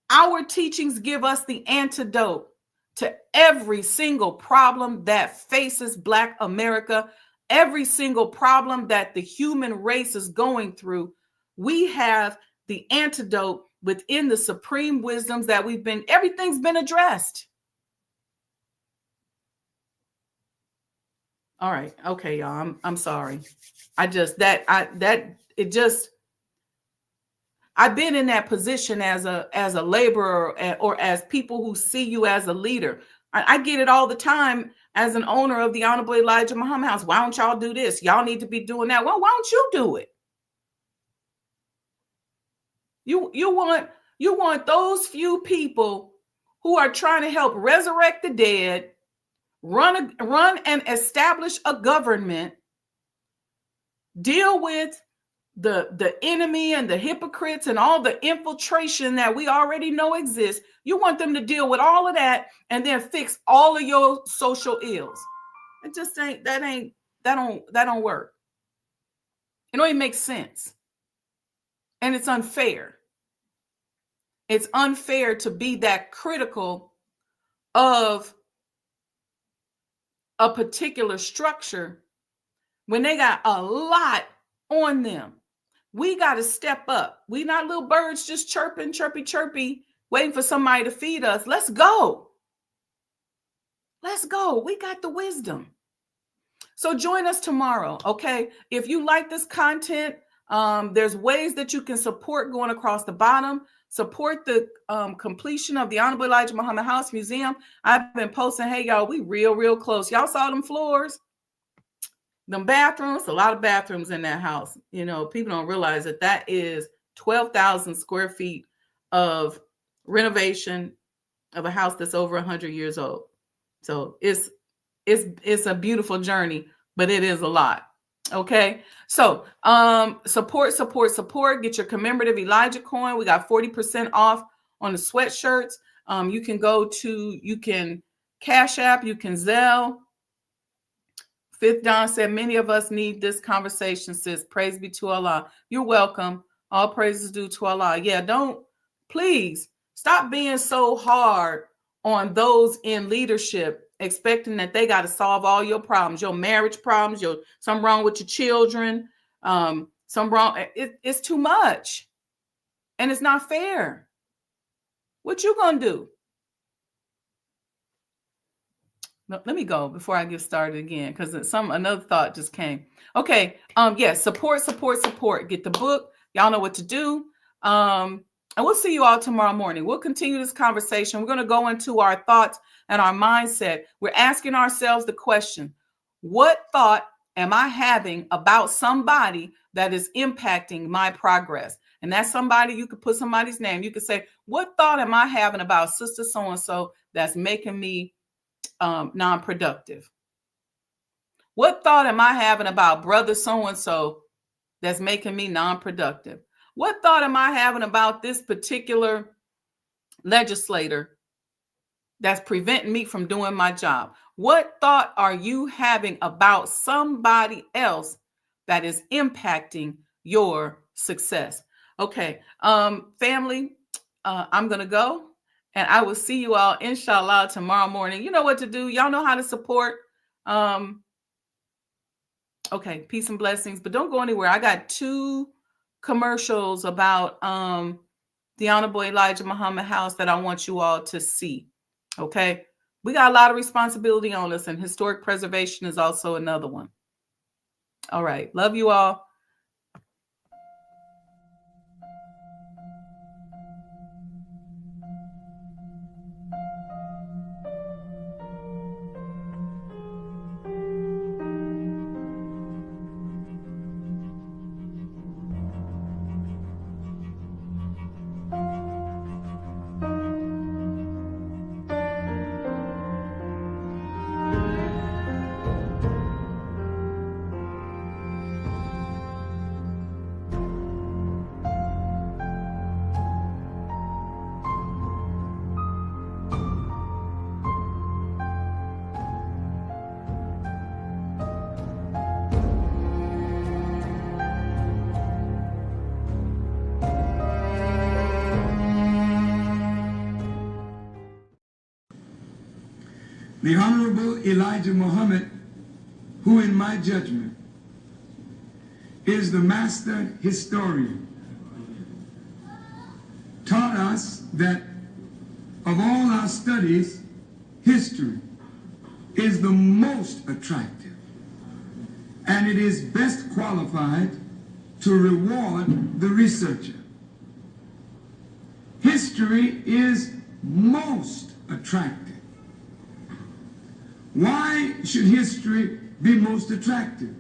Our teachings give us the antidote to every single problem that faces Black America, every single problem that the human race is going through. We have the antidote within the supreme wisdoms that everything's been addressed. All right. Okay, y'all. I'm sorry. I've been in that position as a laborer or as people who see you as a leader. I get it all the time as an owner of the Honorable Elijah Muhammad House. Why don't y'all do this? Y'all need to be doing that. Well, why don't you do it? You want those few people who are trying to help resurrect the dead, run and establish a government, deal with the enemy and the hypocrites and all the infiltration that we already know exists. You want them to deal with all of that and then fix all of your social ills. It just that don't work. It don't even make sense. And it's unfair. It's unfair to be that critical of a particular structure when they got a lot on them. We got to step up. We not little birds just chirping, chirpy, waiting for somebody to feed us. Let's go. Let's go. We got the wisdom. So join us tomorrow, okay? If you like this content, there's ways that you can support going across the bottom. Support the completion of the Honorable Elijah Muhammad House Museum. I've been posting, hey, y'all, we real close. Y'all saw them floors? Them bathrooms, a lot of bathrooms in that house. You know, people don't realize that is 12,000 square feet of renovation of a house that's over 100 years old. So it's a beautiful journey, but it is a lot. Okay. So support. Get your commemorative Elijah coin. We got 40% off on the sweatshirts. You can Cash App, you can Zelle. Fifth Don said, many of us need this conversation, sis. Praise be to Allah. You're welcome. All praises due to Allah. Yeah, please stop being so hard on those in leadership, expecting that they got to solve all your problems, your marriage problems, something wrong with your children, it's too much. And it's not fair. What you gonna do? Let me go before I get started again, because another thought just came. Okay. Yes. Support. Get the book. Y'all know what to do. And we'll see you all tomorrow morning. We'll continue this conversation. We're going to go into our thoughts and our mindset. We're asking ourselves the question, what thought am I having about somebody that is impacting my progress? And that's somebody, you could put somebody's name. You could say, what thought am I having about sister so-and-so that's making me non-productive? What thought am I having about brother so-and-so that's making me non-productive? What thought am I having about this particular legislator that's preventing me from doing my job? What thought are you having about somebody else that is impacting your success? Okay, family, I'm going to go. And I will see you all, inshallah, tomorrow morning. You know what to do. Y'all know how to support. Okay, peace and blessings. But don't go anywhere. I got 2 commercials about the Honorable Elijah Muhammad House that I want you all to see. Okay? We got a lot of responsibility on us, and historic preservation is also another one. All right. Love you all. The Honorable Elijah Muhammad, who in my judgment is the master historian, taught us that of all our studies, history is the most attractive, and it is best qualified to reward the researcher. History is most attractive. Why should history be most attractive?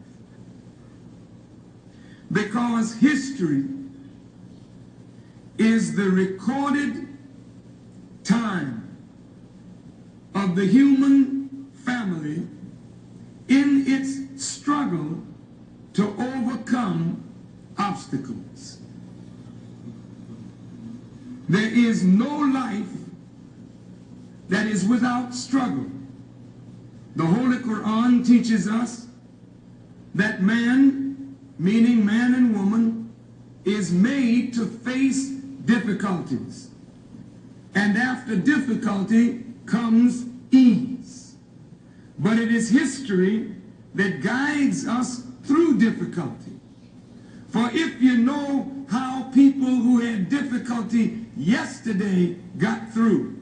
Because history is the recorded time of the human family in its struggle to overcome obstacles. There is no life that is without struggle. The Holy Quran teaches us that man, meaning man and woman, is made to face difficulties. And after difficulty comes ease. But it is history that guides us through difficulty. For if you know how people who had difficulty yesterday got through,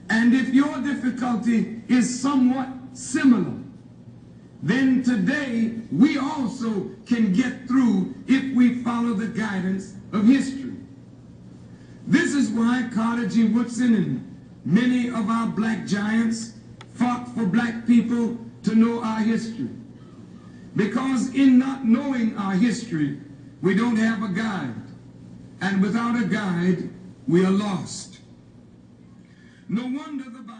and if your difficulty is somewhat similar, then today we also can get through if we follow the guidance of history. This is why Carter G. Woodson and many of our black giants fought for black people to know our history. Because in not knowing our history, we don't have a guide. And without a guide, we are lost. No wonder the Bible